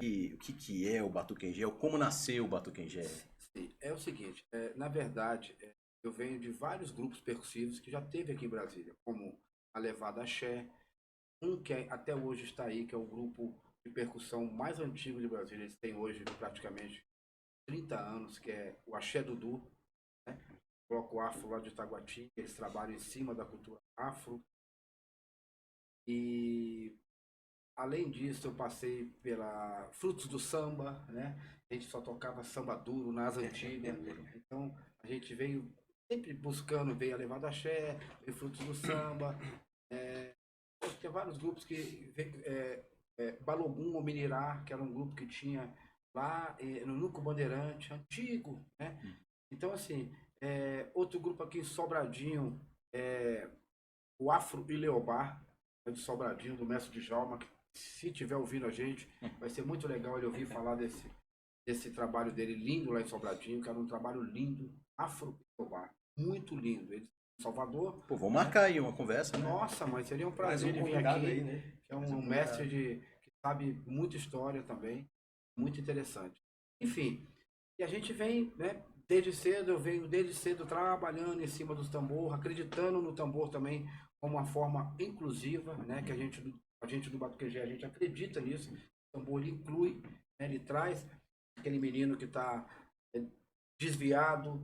E o que é o Batuquengé? Como nasceu o Batuquengé? Sim, é o seguinte, na verdade, eu venho de vários grupos percussivos que já teve aqui em Brasília, como a Levada Axé, um que até hoje está aí, que é o grupo de percussão mais antigo de Brasília. Eles têm hoje praticamente 30 anos, que é o Axé Dudu, né? O Bloco Afro lá de Itaguatinga, eles trabalham em cima da cultura afro. E além disso, eu passei pela Frutos do Samba, né? A gente só tocava samba duro nas antigas. Então, a gente veio sempre buscando, veio a Levada Axé, veio Frutos do Samba. Tinha vários grupos que... Balogum ou Minirá, que era um grupo que tinha lá no Núcleo Bandeirante, antigo, né? Então, assim, outro grupo aqui em Sobradinho, o Afro e Leobar, de Sobradinho, do Mestre Djalma, que se tiver ouvindo a gente, vai ser muito legal ele ouvir falar desse trabalho dele lindo lá em Sobradinho, que era um trabalho lindo, Afro e Leobar, muito lindo. Ele em Salvador. Pô, vamos marcar aí uma conversa, né? Nossa, mas seria um prazer ele vir aqui, aí, né? que é um mestre que sabe muita história também, muito interessante. Enfim, e a gente vem, né, desde cedo, eu venho desde cedo trabalhando em cima dos tambor, acreditando no tambor também como uma forma inclusiva, né, que a gente do Batuquejé, a gente acredita nisso. O tambor ele inclui, né, ele traz aquele menino que está desviado,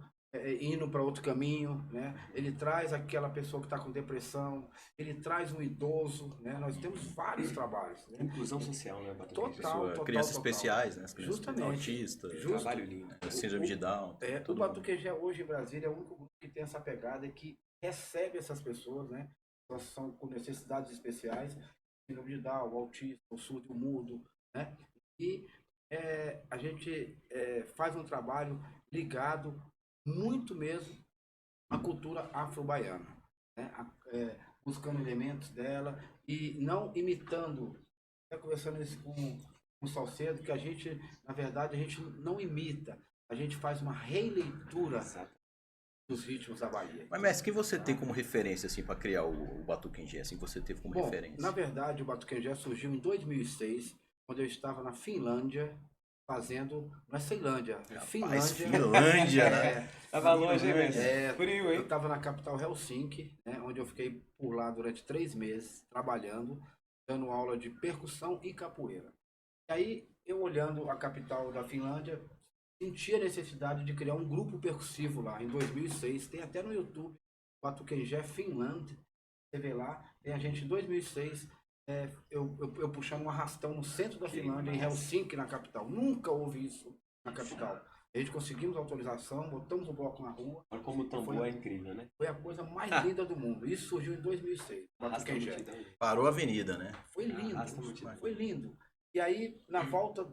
indo para outro caminho, né? Ele traz aquela pessoa que está com depressão, ele traz um idoso, né? Nós temos vários trabalhos, né? Inclusão social, né, Batuquengé? Total. Crianças especiais, né? As crianças Justamente. autistas, Trabalho lindo. síndrome de Down. O Batuquejé hoje em Brasília é o único grupo que tem essa pegada e que recebe essas pessoas, né? Elas são com necessidades especiais, síndrome de Down, o autista, o surdo, o mudo, né? E a gente faz um trabalho ligado muito mesmo à cultura afro-baiana, né? Buscando elementos dela e não imitando. Até conversando isso com o Salcedo, que a gente, na verdade, a gente não imita, a gente faz uma releitura dos ritmos da Bahia. Mas, mestre, quem você tem como referência, assim, para criar o Batuquengé? Assim, você teve como referência? Na verdade, o Batuquengé surgiu em 2006, quando eu estava na Finlândia, fazendo... Não é Ceilândia, é Finlândia. Finlândia, né? Tava longe, hein, mesmo? Frio, hein? Eu estava na capital Helsinki, né, onde eu fiquei por lá durante 3 meses, trabalhando, dando aula de percussão e capoeira. E aí, eu olhando a capital da Finlândia, senti a necessidade de criar um grupo percussivo lá, em 2006. Tem até no YouTube, Batuquengé Finland. Você vê lá, tem a gente em 2006, eu puxando um arrastão no centro da Finlândia, em Helsinki, na capital. Nunca houve isso na capital. A gente conseguimos autorização, botamos o bloco na rua. Olha como o tambor é incrível, né? Foi a coisa mais linda do mundo. Isso surgiu em 2006. Batuquengé. Parou a avenida, né? Foi lindo, foi lindo. E aí, na volta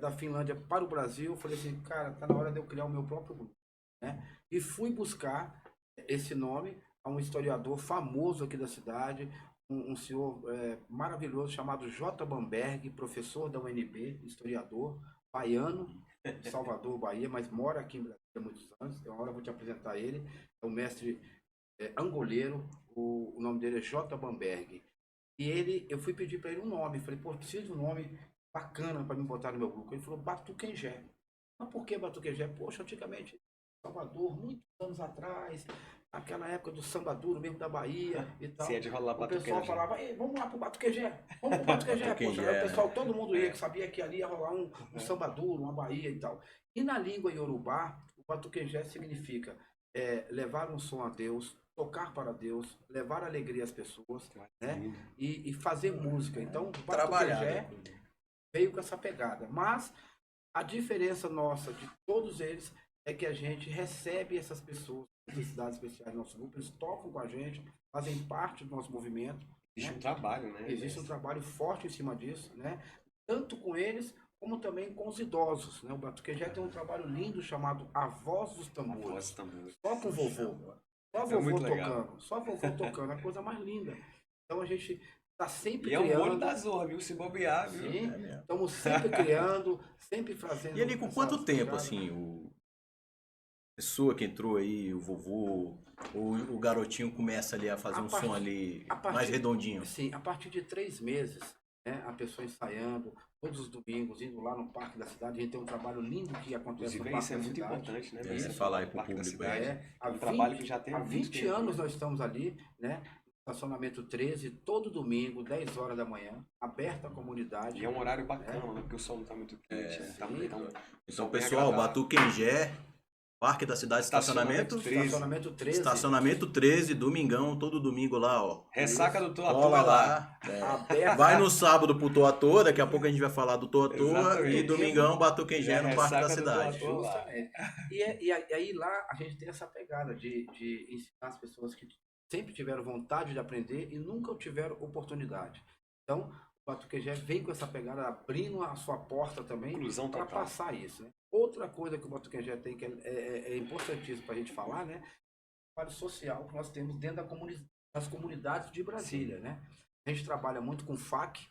da Finlândia para o Brasil, eu falei assim, cara, tá na hora de eu criar o meu próprio grupo, né? E fui buscar esse nome a um historiador famoso aqui da cidade, um senhor maravilhoso chamado J. Bamberg, professor da UNB, historiador, baiano, de Salvador, Bahia, mas mora aqui em Brasília há muitos anos. Uma hora eu vou te apresentar ele. É o mestre angoleiro, o nome dele é J. Bamberg. E eu fui pedir para ele um nome. Falei, pô, preciso de um nome bacana para me botar no meu grupo. Ele falou, Batuquengé. Mas por que Batuquengé? Poxa, antigamente, Salvador, muitos anos atrás, aquela época do samba duro mesmo da Bahia e tal. Se é de rolar o pessoal falava, vamos lá pro Batuquengé, vamos pro Batuquengé. Poxa, aí o pessoal, todo mundo ia, que sabia que ali ia rolar um samba duro, uma Bahia e tal. E na língua iorubá, o Batuquengé significa levar um som a Deus, tocar para Deus, levar alegria às pessoas, né? E fazer música. Então, o Batuquengé veio com essa pegada. Mas a diferença nossa de todos eles é que a gente recebe essas pessoas com necessidades especiais no nosso grupo, eles tocam com a gente, fazem parte do nosso movimento. Existe um trabalho, né? Existe um trabalho forte em cima disso, né? Tanto com eles, como também com os idosos, né? O Batuquengé tem um trabalho lindo chamado A Voz dos Tambores. Só com vovô. Só vovô tocando. Só vovô tocando. É a coisa mais linda. Então a gente está sempre criando. E é o olho da zorra, viu? Se bobear, viu? Sim, estamos sempre criando, sempre fazendo. E ali, com quanto tempo, assim, a pessoa que entrou aí, o vovô, o garotinho começa ali a fazer um som ali mais redondinho? Sim, a partir de 3 meses, né, a pessoa ensaiando, todos os domingos, indo lá no Parque da Cidade. A gente tem um trabalho lindo que acontece no Inclusive, Parque isso é da muito Cidade. importante, né? É, Você falar aí pro Parque da público Cidade. Há Um trabalho que já tem há muito 20 tempo, anos né? nós estamos ali, né? Estacionamento 13, todo domingo, 10 horas da manhã, aberto à comunidade. E é um horário bacana, né? Porque o sol não tá muito quente. Né? Tá, sim. Então, bem pessoal, agradável. Batuquengé, Parque da Cidade, estacionamento. Estacionamento 13. Estacionamento 13, domingão, todo domingo lá, ó. Ressaca do Toa Cola Toa lá. Aberto. Vai no sábado pro Toa Toa, daqui a pouco a gente vai falar do Toa Toa. Exatamente. E domingão, Batuquengé no Parque da Ressaca do Cidade. Toa Toa. Justamente. E aí lá a gente tem essa pegada de ensinar as pessoas que sempre tiveram vontade de aprender e nunca tiveram oportunidade. Então, o Batuquengé vem com essa pegada, abrindo a sua porta também Inclusão para total. passar isso. Né? Outra coisa que o Batuquengé tem que é importantíssimo para a gente falar, né? O trabalho social que nós temos dentro das comunidades de Brasília. Né? A gente trabalha muito com FAC,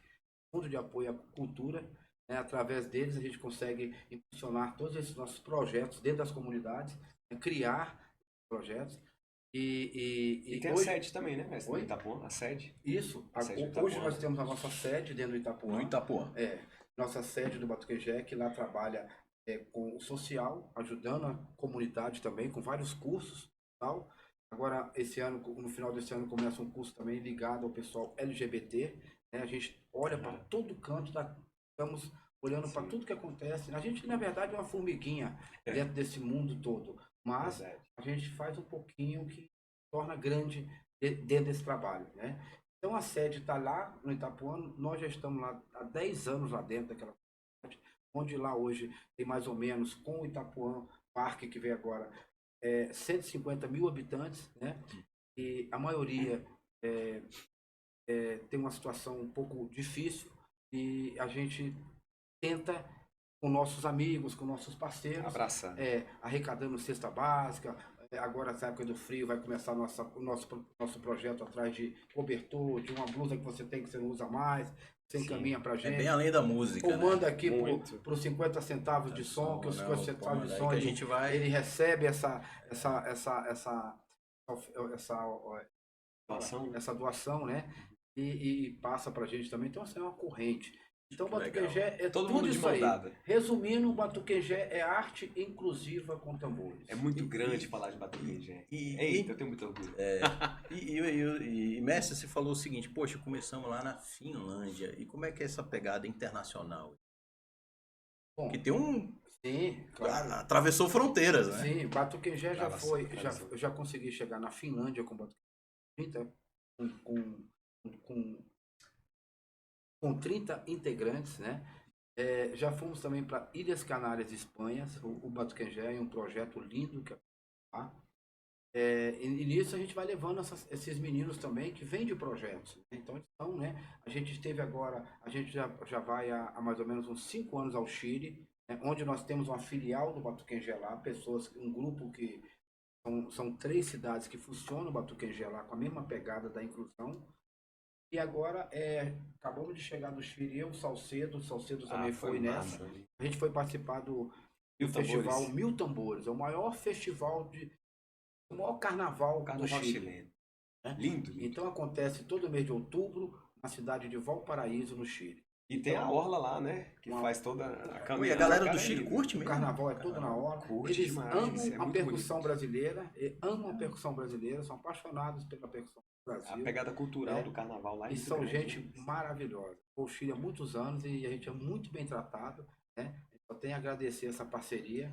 Fundo de Apoio à Cultura. Né? Através deles a gente consegue impulsionar todos esses nossos projetos dentro das comunidades, né? Criar projetos. E tem hoje, a sede também, né, mestre? Oi? No Itapuã, a sede. Isso. A sede do Itapuã. Hoje nós temos a nossa sede dentro do Itapuã. No Itapuã. Nossa sede do Batuquengé, que lá trabalha com o social, ajudando a comunidade também, com vários cursos e tal. Agora, esse ano, no final desse ano, começa um curso também ligado ao pessoal LGBT. Né? A gente olha para todo canto, estamos olhando para tudo que acontece. A gente, na verdade, é uma formiguinha dentro desse mundo todo. Mas a gente faz um pouquinho que torna grande dentro desse trabalho, né? Então a sede está lá no Itapuã, nós já estamos lá há 10 anos lá dentro daquela cidade, onde lá hoje tem mais ou menos, com o Itapuã Parque, que vem agora, 150 mil habitantes, né? E a maioria tem uma situação um pouco difícil e a gente tenta, com nossos amigos, com nossos parceiros, Abraçar. arrecadando cesta básica. Agora, essa época do frio, vai começar o nosso projeto atrás de cobertor, de uma blusa que você tem que você não usa mais, você encaminha pra gente. É bem além da música. Ou manda né? aqui para os 50 centavos de som, que os 50 centavos de som, que a gente vai... ele recebe essa doação, né? E passa pra gente também. Então, assim, é uma corrente. Então, o Batuquengé é todo tudo mundo de isso mão aí. dada. Resumindo, o Batuquengé é arte inclusiva com tambores. É muito grande falar de Batuquengé. Eita, eu tenho muito orgulho. E mestre, você falou o seguinte, poxa, começamos lá na Finlândia. E como é que é essa pegada internacional? Bom, que tem um... Sim, claro. Atravessou fronteiras, né? Sim, Batuquengé eu já consegui chegar na Finlândia com Batuquengé, com 30 integrantes, né? Já fomos também para Ilhas Canárias, Espanha. O Batuquengé é um projeto lindo que tá? E nisso a gente vai levando esses meninos também que vêm de projetos. Né? Então, né? A gente teve agora, a gente já vai há mais ou menos uns 5 anos ao Chile, né? Onde nós temos uma filial do Batuquengé lá, um grupo que são 3 cidades que funcionam o Batuquengé lá com a mesma pegada da inclusão. E agora, acabamos de chegar do Chile, o Salcedo também foi nessa. Massa. A gente foi participar do festival Mil Tambores, é o maior festival, o maior carnaval do Chile. Chileno. Né? Lindo. Então acontece todo mês de outubro, na cidade de Valparaíso, no Chile. E tem a orla lá, né? Que faz toda a caminhada. E a galera do Chile curte O mesmo? carnaval é todo na hora. Curte Eles demais, amam a muito percussão bonito. brasileira, são apaixonados pela percussão do Brasil. A pegada cultural do carnaval lá é E muito são grande, gente né? maravilhosa. O Chile há muitos anos e a gente é muito bem tratado, né? Eu tenho a agradecer essa parceria.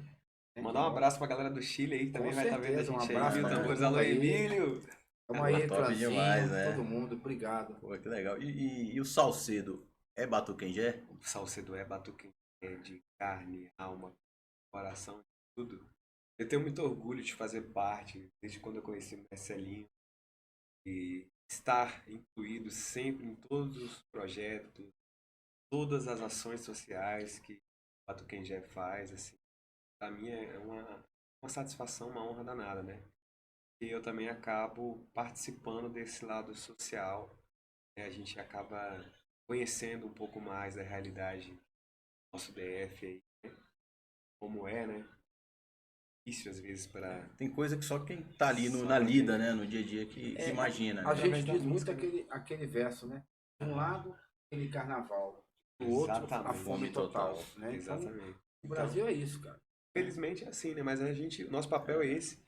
Né? Mandar um abraço pra galera do Chile aí, que também Com vai estar vendo a certeza, gente um abraço aí. pra Tambores, todo mundo alô, aí. Emílio! Tamo aí, Top Franzinho, demais, né? todo mundo, obrigado. Pô, que legal. E o Salcedo é Batuquengé? O Salcedo é Batuquengé de carne, alma, coração, tudo. Eu tenho muito orgulho de fazer parte, desde quando eu conheci o Marcelinho, e estar incluído sempre em todos os projetos, todas as ações sociais que o Batuquengé faz, assim. Para mim é uma satisfação, uma honra danada, né? E eu também acabo participando desse lado social, né? A gente acaba conhecendo um pouco mais da realidade do nosso DF aí, né? Como é, né? Difícil às vezes para... Tem coisa que só quem tá ali na lida, né? No dia a dia que imagina. A Né? gente diz muito aquele verso, né? De um lado, aquele carnaval. do outro, a Exatamente. fome total. Né? Então, Exatamente. o Brasil é isso, cara. Felizmente é assim, né? Mas o nosso papel é esse.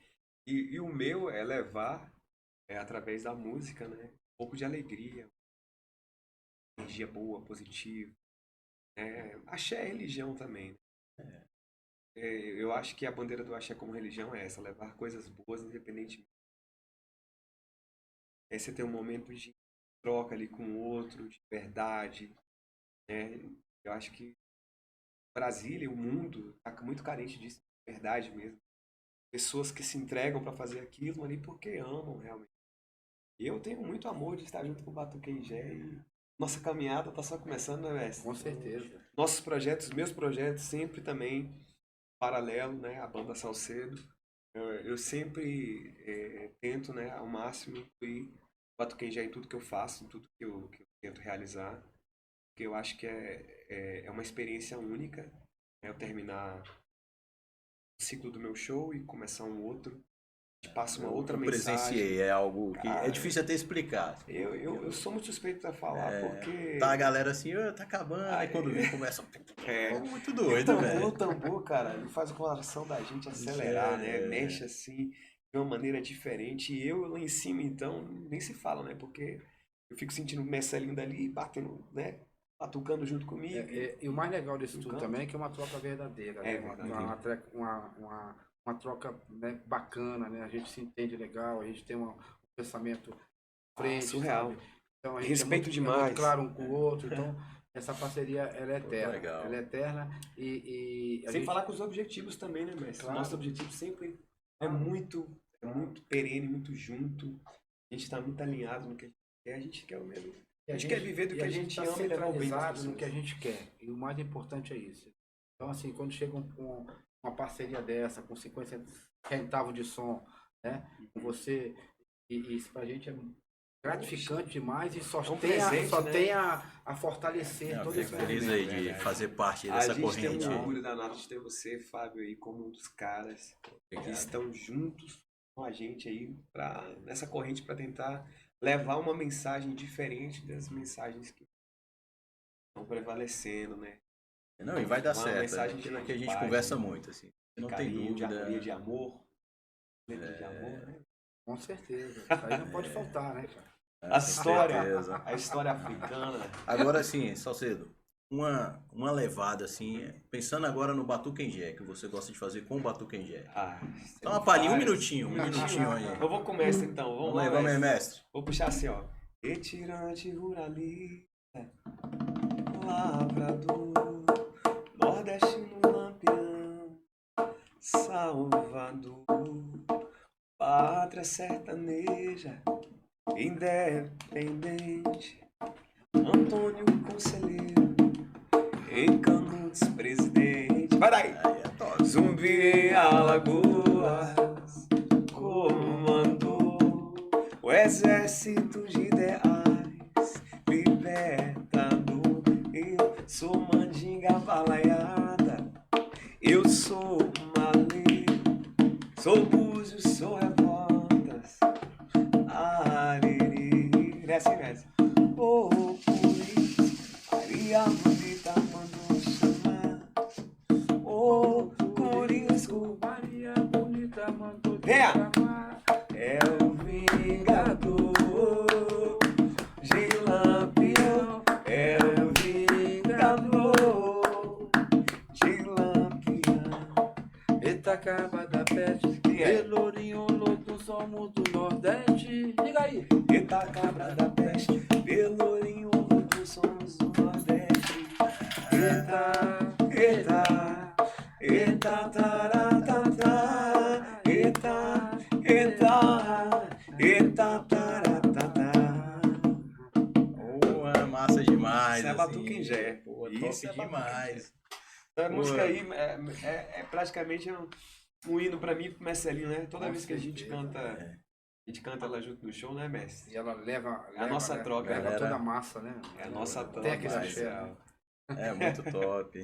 E o meu é levar, através da música, né? Um pouco de alegria, energia boa, positiva. Axé é religião também, né? Eu acho que a bandeira do axé como religião é essa, levar coisas boas independentemente. Aí você tem um momento de troca ali com o outro, de verdade, né? Eu acho que Brasília, o mundo, está muito carente disso, de verdade mesmo. Pessoas que se entregam para fazer aquilo ali porque amam realmente. Eu tenho muito amor de estar junto com o Batuque Engé e nossa caminhada está só começando, né, mestre? Com certeza. Nossos projetos, meus projetos, sempre também paralelo, né, à banda Salcedo. Eu sempre tento, né, ao máximo incluir o Batuque Engé em tudo que eu faço, em tudo que eu tento realizar, porque eu acho que é uma experiência única, né, eu terminar o ciclo do meu show e começar um outro. Passa uma outra Eu mensagem. presenciei, é algo que Cara, é difícil até explicar. Eu sou muito suspeito pra falar, porque. Tá a galera assim, "Ô, tá acabando", aí Ai, quando vem começa. É. Muito E doido, o velho. tambor, cara, ele faz o coração da gente acelerar, né? Mexe assim, de uma maneira diferente. E eu lá em cima, então, nem se fala, né? Porque eu fico sentindo o Marcelinho dali batendo, né? Batucando junto comigo. E o mais legal disso tudo canto. também é que é uma troca verdadeira, É né? verdade. Uma troca, né, bacana, né? A gente se entende legal, a gente tem um pensamento frente, surreal. sabe? Então a gente Respeito é demais. muito claro um com o outro, então essa parceria ela é eterna. Legal. Ela é eterna e a Sem gente... falar com os objetivos também, né, mestre? Claro. Nosso objetivo sempre é muito perene, muito junto. A gente está muito alinhado no que a gente quer. A gente quer o mesmo. A gente quer viver do que a gente tá ama e levar o bem das centralizado no que a pessoas. gente quer. E o mais importante é isso. Então, assim, quando chega com uma parceria dessa, com 50 centavos de som, né? Você... E isso pra gente é gratificante demais e só É um tem, presente, só né? tem a fortalecer Eu todo fico esse feliz movimento. aí de fazer parte A dessa gente tem corrente um aí. orgulho danado de ter você, Fábio, aí como um dos caras que estão juntos com a gente aí nessa corrente para tentar levar uma mensagem diferente das mensagens que estão prevalecendo, né? Não, e vai dar Uma certo. mensagem Aquilo de que a gente paz, conversa de muito, assim. Não tem carinho, de dúvida. harmonia, de amor. Letra de amor, né? Com certeza. Isso aí não pode faltar, né, cara? A Com história, certeza. a história africana. Agora, assim, Salcedo, uma levada, assim, pensando agora no Batuque Engé, que você gosta de fazer com o Batuque Engé. Só uma palhinha, um minutinho aí. Eu vou começar então, Vamos aí, mestre. Vou puxar assim, ó. Retirante ruralista, lavrador, nordestino lampião, Salvador, pátria sertaneja, independente, Antônio Conselheiro, em Canudos presidente. Vai daí! Zumbi em Alagoas comandou o exército de ideais libertador. Eu sou mandinga balaiada, eu sou malê, sou búzios, sou revoltas, ariri. Desce, desce. Ô, Curis, Maria bonita mandou chamar. Ô, Curisco, Maria Bonita mandou te Venha! chamar. é o vingador de Lampião, é o vingador de Lampião. Eita, caba da peste, Que é? Pelourinho, Loto, somos do Nordeste. Diga aí. Eita cabra da peste, Pelourinho, Luto, somos do Nordeste. Eita, eita, eita, taratata, eita, eita, eita, taratata. Boa, massa demais. Isso é assim. Batuque Engé. Pô, Isso top é Batuque demais. A Pô. música aí é praticamente um hino pra mim e pro Marcelinho, né? Toda Com vez que a gente certeza, canta, a gente canta ela junto no show, né, mestre? E ela leva, a nossa troca, leva galera. toda a massa, né? É a nossa troca. Tem aquele demais, axé, né? É muito top.